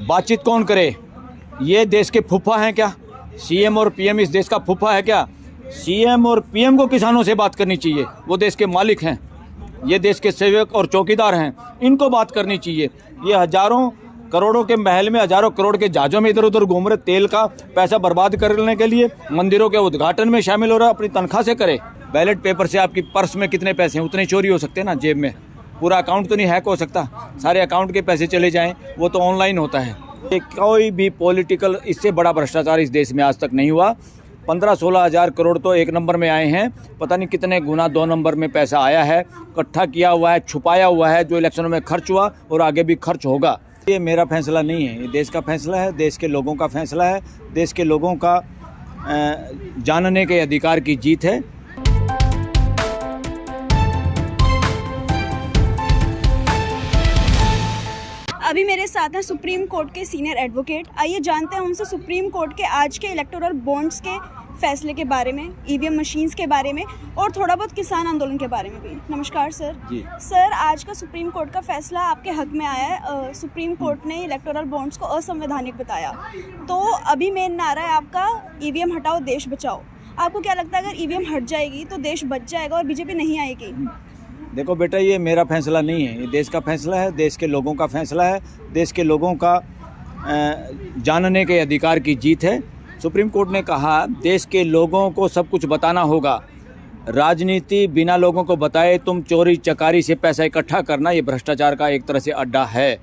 बातचीत कौन करे? ये देश के फूफा हैं क्या? सीएम और पीएम इस देश का फूफा है क्या? सीएम और पीएम को किसानों से बात करनी चाहिए, वो देश के मालिक हैं, ये देश के सेवक और चौकीदार हैं, इनको बात करनी चाहिए। ये हजारों करोड़ों के महल में हजारों करोड़ के जहाजों में इधर उधर घूम रहे, तेल का पैसा बर्बाद करने के लिए मंदिरों के उद्घाटन में शामिल हो रहा है, अपनी तनख्वाह से करे। बैलेट पेपर से आपकी पर्स में कितने पैसे हैं उतने चोरी हो सकते हैं ना, जेब में। पूरा अकाउंट तो नहीं हैक हो सकता, सारे अकाउंट के पैसे चले जाएं, वो तो ऑनलाइन होता है। कोई भी पॉलिटिकल, इससे बड़ा भ्रष्टाचार इस देश में आज तक नहीं हुआ। 15-16 हज़ार करोड़ तो एक नंबर में आए हैं, पता नहीं कितने गुना 2 नंबर में पैसा आया है, इकट्ठा किया हुआ है, छुपाया हुआ है, जो इलेक्शनों में खर्च हुआ और आगे भी खर्च होगा। ये मेरा फैसला नहीं है, ये देश का फैसला है, देश के लोगों का फैसला है, देश के लोगों का जानने के अधिकार की जीत है। अभी मेरे साथ हैं सुप्रीम कोर्ट के सीनियर एडवोकेट। आइए जानते हैं उनसे सुप्रीम कोर्ट के आज के इलेक्टोरल बॉन्ड्स के फैसले के बारे में, ईवीएम मशीन्स के बारे में और थोड़ा बहुत किसान आंदोलन के बारे में भी। नमस्कार सर। जी सर, आज का सुप्रीम कोर्ट का फैसला आपके हक में आया है। सुप्रीम कोर्ट ने इलेक्टोरल बॉन्ड्स को असंवैधानिक बताया। तो अभी मेन नारा है आपका, ईवीएम हटाओ देश बचाओ। आपको क्या लगता है, अगर ईवीएम हट जाएगी तो देश बच जाएगा और बीजेपी नहीं आएगी? देखो बेटा, ये मेरा फैसला नहीं है, ये देश का फैसला है, देश के लोगों का फैसला है, देश के लोगों का जानने के अधिकार की जीत है। सुप्रीम कोर्ट ने कहा देश के लोगों को सब कुछ बताना होगा। राजनीति बिना लोगों को बताए तुम चोरी चकारी से पैसा इकट्ठा करना, ये भ्रष्टाचार का एक तरह से अड्डा है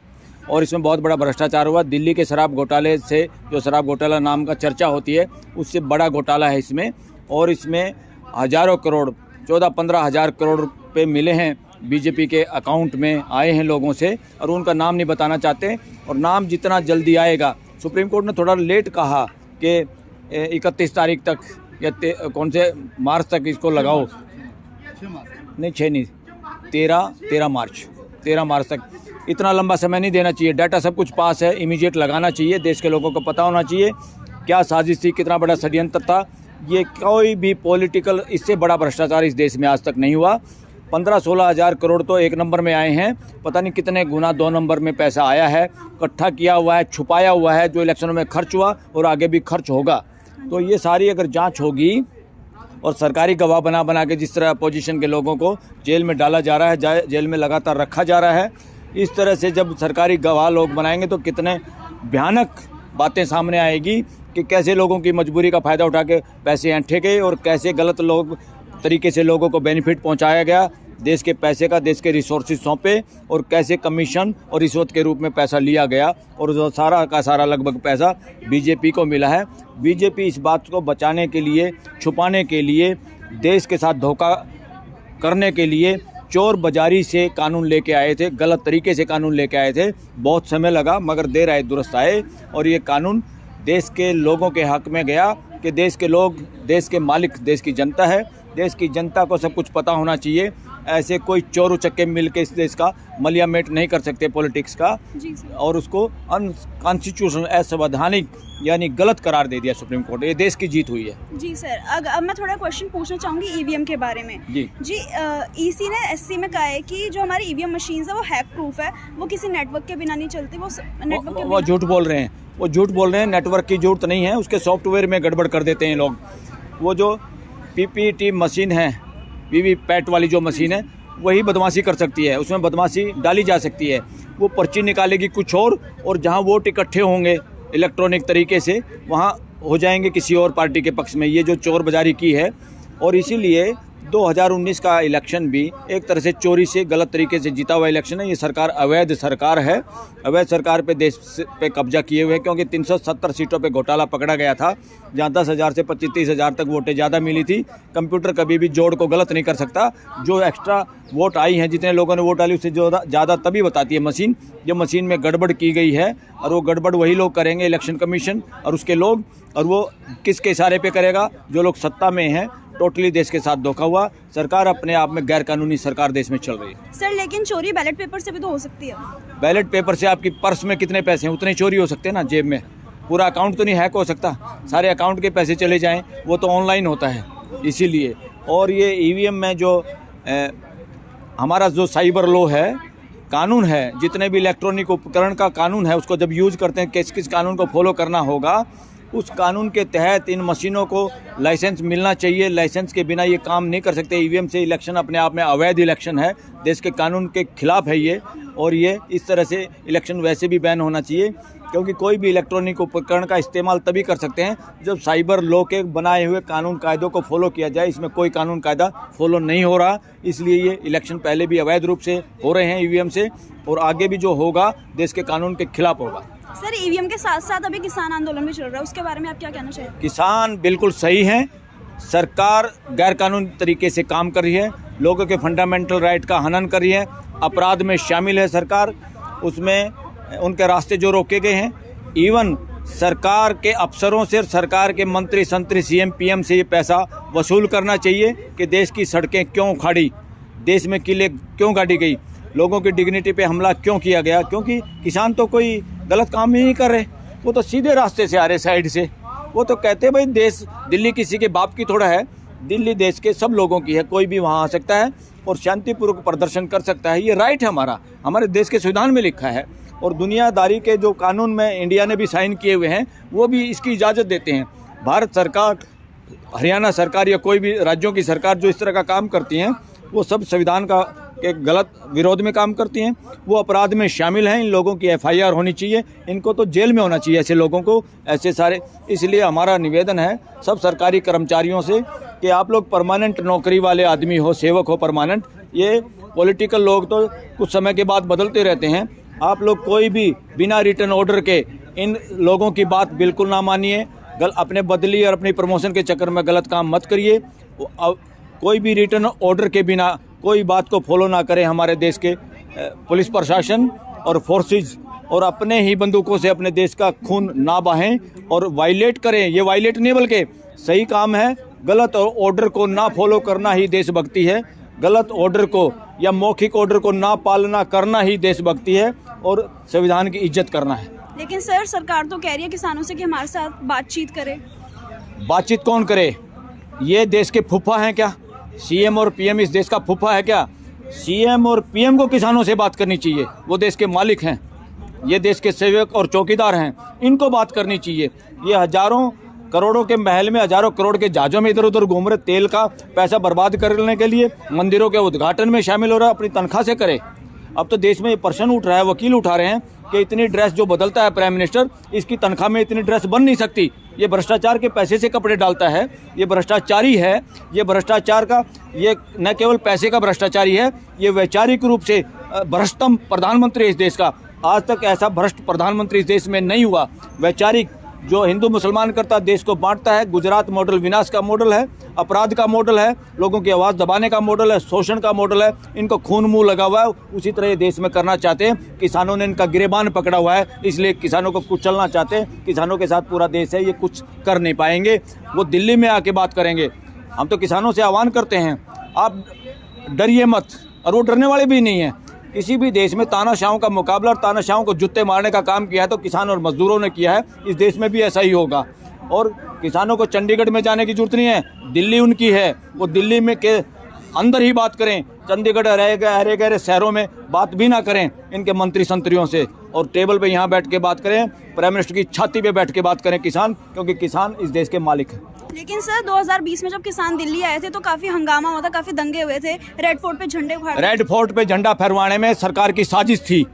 और इसमें बहुत बड़ा भ्रष्टाचार हुआ। दिल्ली के शराब घोटाले से, जो शराब घोटाला नाम का चर्चा होती है, उससे बड़ा घोटाला है इसमें। और इसमें हज़ारों करोड़, 14-15 हज़ार करोड़ रुपये मिले हैं, बीजेपी के अकाउंट में आए हैं लोगों से, और उनका नाम नहीं बताना चाहते। और नाम जितना जल्दी आएगा, सुप्रीम कोर्ट ने थोड़ा लेट कहा कि 31 तारीख तक या कौन से मार्च तक इसको लगाओ, नहीं 6 नहीं 13 मार्च तक। इतना लंबा समय नहीं देना चाहिए, डाटा सब कुछ पास है, इमीडिएट लगाना चाहिए। देश के लोगों को पता होना चाहिए क्या साजिश थी, कितना बड़ा षड्यंत्र था। ये कोई भी पॉलिटिकल, इससे बड़ा भ्रष्टाचार इस देश में आज तक नहीं हुआ। 15-16 हज़ार करोड़ तो एक नंबर में आए हैं, पता नहीं कितने गुना 2 नंबर में पैसा आया है, इकट्ठा किया हुआ है, छुपाया हुआ है, जो इलेक्शनों में खर्च हुआ और आगे भी खर्च होगा। तो ये सारी अगर जांच होगी और सरकारी गवाह बना के जिस तरह अपोजिशन के लोगों को जेल में डाला जा रहा है, जेल में लगातार रखा जा रहा है, इस तरह से जब सरकारी गवाह लोग बनाएंगे तो कितने भयानक बातें सामने आएगी कि कैसे लोगों की मजबूरी का फ़ायदा उठा के पैसे ऐंठे गए और कैसे गलत तरीके से लोगों को बेनिफिट पहुंचाया गया, देश के पैसे का, देश के रिसोर्सेज सौंपे, और कैसे कमीशन और रिश्वत के रूप में पैसा लिया गया, और जो सारा का सारा लगभग पैसा बीजेपी को मिला है। बीजेपी इस बात को बचाने के लिए, छुपाने के लिए, देश के साथ धोखा करने के लिए चोर बाजारी से कानून लेके आए थे, गलत तरीके से कानून लेके आए थे। बहुत समय लगा मगर देर आए दुरुस्त आए, और ये कानून देश के लोगों के हक में गया कि देश के लोग, देश के मालिक देश की जनता है, देश की जनता को सब कुछ पता होना चाहिए। ऐसे कोई चोर उचक्के मिल के इस देश का मलियामेट नहीं कर सकते पॉलिटिक्स का, और उसको अनकॉन्स्टिट्यूशनल, असंवैधानिक यानी गलत करार दे दिया सुप्रीम कोर्ट। ये देश की जीत हुई है। जी सर, अब मैं थोड़ा क्वेश्चन पूछना चाहूँगी ईवीएम के बारे में। जी ईसी ने एससी में कहा है कि जो हमारी ईवीएम मशीन्स है वो हैक प्रूफ है, वो किसी नेटवर्क के बिना नहीं चलती। वो झूठ बोल रहे हैं, वो झूठ बोल रहे हैं। नेटवर्क की जरूरत नहीं है, उसके सॉफ्टवेयर में गड़बड़ कर देते हैं लोग। वो जो पीपीटी मशीन है, वीवीपैट वाली जो मशीन है, वही बदमाशी कर सकती है, उसमें बदमाशी डाली जा सकती है। वो पर्ची निकालेगी कुछ और जहां वोट इकट्ठे होंगे इलेक्ट्रॉनिक तरीके से, वहां हो जाएंगे किसी और पार्टी के पक्ष में। ये जो चोर बाजारी की है, और इसीलिए 2019 का इलेक्शन भी एक तरह से चोरी से, गलत तरीके से जीता हुआ इलेक्शन है। ये सरकार अवैध सरकार है, अवैध सरकार पे देश पे कब्जा किए हुए हैं, क्योंकि 370 सीटों पे घोटाला पकड़ा गया था, जहाँ 10,000 से 25-30 हज़ार तक वोटें ज़्यादा मिली थी। कंप्यूटर कभी भी जोड़ को गलत नहीं कर सकता। जो एक्स्ट्रा वोट आई हैं, जितने लोगों ने वोट डाली, उससे ज़्यादा तभी बताती है मशीन। जो मशीन में गड़बड़ की गई है, और वो गड़बड़ वही लोग करेंगे, इलेक्शन कमीशन और उसके लोग, और वो किसके इशारे पे करेगा? जो लोग सत्ता में हैं। टोटली देश के साथ धोखा हुआ। सरकार अपने आप में गैर कानूनी सरकार देश में चल रही है। सर, लेकिन चोरी बैलेट पेपर से भी तो हो सकती है। बैलेट पेपर से आपकी पर्स में कितने पैसे हैं उतने चोरी हो सकते हैं ना, जेब में। पूरा अकाउंट तो नहीं हैक हो सकता, सारे अकाउंट के पैसे चले जाएं, वो तो ऑनलाइन होता है इसीलिए। और ये ईवीएम में जो हमारा जो साइबर लॉ है, कानून है, जितने भी इलेक्ट्रॉनिक उपकरण का कानून है, उसको जब यूज़ करते हैं किस किस कानून को फॉलो करना होगा, उस कानून के तहत इन मशीनों को लाइसेंस मिलना चाहिए। लाइसेंस के बिना ये काम नहीं कर सकते। ईवीएम से इलेक्शन अपने आप में अवैध इलेक्शन है, देश के कानून के खिलाफ है ये, और ये इस तरह से इलेक्शन वैसे भी बैन होना चाहिए, क्योंकि कोई भी इलेक्ट्रॉनिक उपकरण का इस्तेमाल तभी कर सकते हैं जब साइबर लॉ के बनाए हुए कानून कायदों को फॉलो किया जाए। इसमें कोई कानून कायदा फॉलो नहीं हो रहा, इसलिए ये इलेक्शन पहले भी अवैध रूप से हो रहे हैं ईवीएम से, और आगे भी जो होगा देश के कानून के खिलाफ होगा। सर, ईवीएम के साथ साथ अभी किसान आंदोलन भी चल रहा है, उसके बारे में आप क्या कहना चाहेंगे? किसान बिल्कुल सही हैं, सरकार गैर कानूनी तरीके से काम कर रही है, लोगों के फंडामेंटल राइट का हनन कर रही है, अपराध में शामिल है सरकार, उसमें उनके रास्ते जो रोके गए हैं। इवन सरकार के अफसरों से, सरकार के मंत्री संतरी सीएम पीएम से ये पैसा वसूल करना चाहिए कि देश की सड़कें क्यों उखाड़ी, देश में किले क्यों गाड़ी गई, लोगों की डिग्निटी पे हमला क्यों किया गया, क्योंकि किसान तो कोई गलत काम ही नहीं कर रहे, वो तो सीधे रास्ते से आ रहे साइड से। वो तो कहते भाई देश, दिल्ली किसी के बाप की थोड़ा है, दिल्ली देश के सब लोगों की है, कोई भी वहाँ आ सकता है और शांतिपूर्वक प्रदर्शन कर सकता है, ये राइट है हमारा, हमारे देश के संविधान में लिखा है, और दुनियादारी के जो कानून में इंडिया ने भी साइन किए हुए हैं वो भी इसकी इजाज़त देते हैं। भारत सरकार, हरियाणा सरकार या कोई भी राज्यों की सरकार जो इस तरह का काम करती हैं, वो सब संविधान का के गलत विरोध में काम करती हैं, वो अपराध में शामिल हैं। इन लोगों की एफआईआर होनी चाहिए, इनको तो जेल में होना चाहिए ऐसे लोगों को, ऐसे सारे। इसलिए हमारा निवेदन है सब सरकारी कर्मचारियों से कि आप लोग परमानेंट नौकरी वाले आदमी हो, सेवक हो परमानेंट, ये पॉलिटिकल लोग तो कुछ समय के बाद बदलते रहते हैं, आप लोग कोई भी बिना रिटर्न ऑर्डर के इन लोगों की बात बिल्कुल ना मानिए, अपने बदली और अपनी प्रमोशन के चक्कर में गलत काम मत करिए, कोई भी रिटर्न ऑर्डर के बिना कोई बात को फॉलो ना करें हमारे देश के पुलिस प्रशासन और फोर्सेज, और अपने ही बंदूकों से अपने देश का खून ना बहाएं और वायलेट करें, ये वायलेट नहीं बल्कि सही काम है, गलत ऑर्डर को ना फॉलो करना ही देशभक्ति है, गलत ऑर्डर को या मौखिक ऑर्डर को ना पालना करना ही देशभक्ति है और संविधान की इज्जत करना है। लेकिन सर, सरकार तो कह रही है किसानों से कि हमारे साथ बातचीत करे। बातचीत कौन करे? ये देश के फूफा हैं क्या? सीएम और पीएम इस देश का फूफा है क्या? सीएम और पीएम को किसानों से बात करनी चाहिए, वो देश के मालिक हैं, ये देश के सेवक और चौकीदार हैं, इनको बात करनी चाहिए। ये हजारों करोड़ों के महल में, हजारों करोड़ के जहाज़ों में इधर उधर घूम रहे, तेल का पैसा बर्बाद करने के लिए मंदिरों के उद्घाटन में शामिल हो रहा है, अपनी तनख्वाह से करे। अब तो देश में ये प्रश्न उठ रहा है, वकील उठा रहे हैं कि इतनी ड्रेस जो बदलता है प्राइम मिनिस्टर, इसकी तनख्वाह में इतनी ड्रेस बन नहीं सकती, ये भ्रष्टाचार के पैसे से कपड़े डालता है, ये भ्रष्टाचारी है, ये भ्रष्टाचार का, ये न केवल पैसे का भ्रष्टाचारी है, ये वैचारिक रूप से भ्रष्टतम प्रधानमंत्री इस देश का। आज तक ऐसा भ्रष्ट प्रधानमंत्री इस देश में नहीं हुआ। वैचारिक, जो हिंदू मुसलमान करता देश को बांटता है, गुजरात मॉडल विनाश का मॉडल है, अपराध का मॉडल है, लोगों की आवाज़ दबाने का मॉडल है, शोषण का मॉडल है, इनको खून मुंह लगा हुआ है, उसी तरह ये देश में करना चाहते हैं। किसानों ने इनका गिरेबान पकड़ा हुआ है, इसलिए किसानों को कुचलना चाहते हैं। किसानों के साथ पूरा देश है, ये कुछ कर नहीं पाएंगे, वो दिल्ली में आके बात करेंगे। हम तो किसानों से आह्वान करते हैं, आप डरिए मत, और वो डरने वाले भी नहीं हैं। किसी भी देश में तानाशाहों का मुकाबला और तानाशाहों को जुत्ते मारने का काम किया है तो किसान और मजदूरों ने किया है, इस देश में भी ऐसा ही होगा। और किसानों को चंडीगढ़ में जाने की जरूरत नहीं है, दिल्ली उनकी है, वो दिल्ली में के अंदर ही बात करें, चंडीगढ़ रह गए शहरों में बात भी ना करें इनके मंत्री संतरियों से, और टेबल पे यहाँ बैठ के बात करें, प्राइम मिनिस्टर की छाती पे बैठ के बात करें किसान, क्योंकि किसान इस देश के मालिक हैं। लेकिन सर, 2020 में जब किसान दिल्ली आए थे तो काफी हंगामा हुआ था, काफी दंगे हुए थे, रेड फोर्ट पे झंडे उखाड़े। रेड फोर्ट पे झंडा फहरवाने में सरकार की साजिश थी,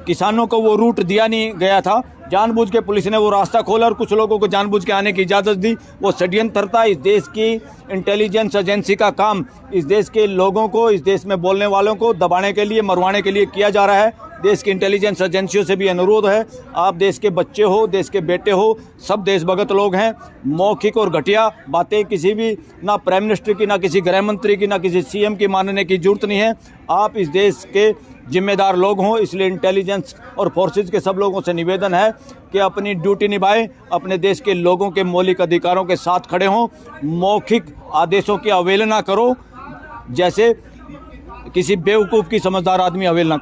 किसानों को वो रूट दिया नहीं गया था, जानबूझ के पुलिस ने वो रास्ता खोला और कुछ लोगों को जानबूझ के आने की इजाज़त दी। वो षड्यंत्र था, इस देश की इंटेलिजेंस एजेंसी का काम इस देश के लोगों को, इस देश में बोलने वालों को दबाने के लिए, मरवाने के लिए किया जा रहा है। देश की इंटेलिजेंस एजेंसियों से भी अनुरोध है, आप देश के बच्चे हो, देश के बेटे हो, सब देशभगत लोग हैं, मौखिक और घटिया बातें किसी भी, ना प्राइम मिनिस्टर की, ना किसी गृह मंत्री की, ना किसी सीएम की मानने की जरूरत नहीं है। आप इस देश के जिम्मेदार लोग हों, इसलिए इंटेलिजेंस और फोर्सेज के सब लोगों से निवेदन है कि अपनी ड्यूटी निभाएं, अपने देश के लोगों के मौलिक अधिकारों के साथ खड़े हों, मौखिक आदेशों की अवहेलना करो जैसे किसी बेवकूफ़ की समझदार आदमी अवहेलना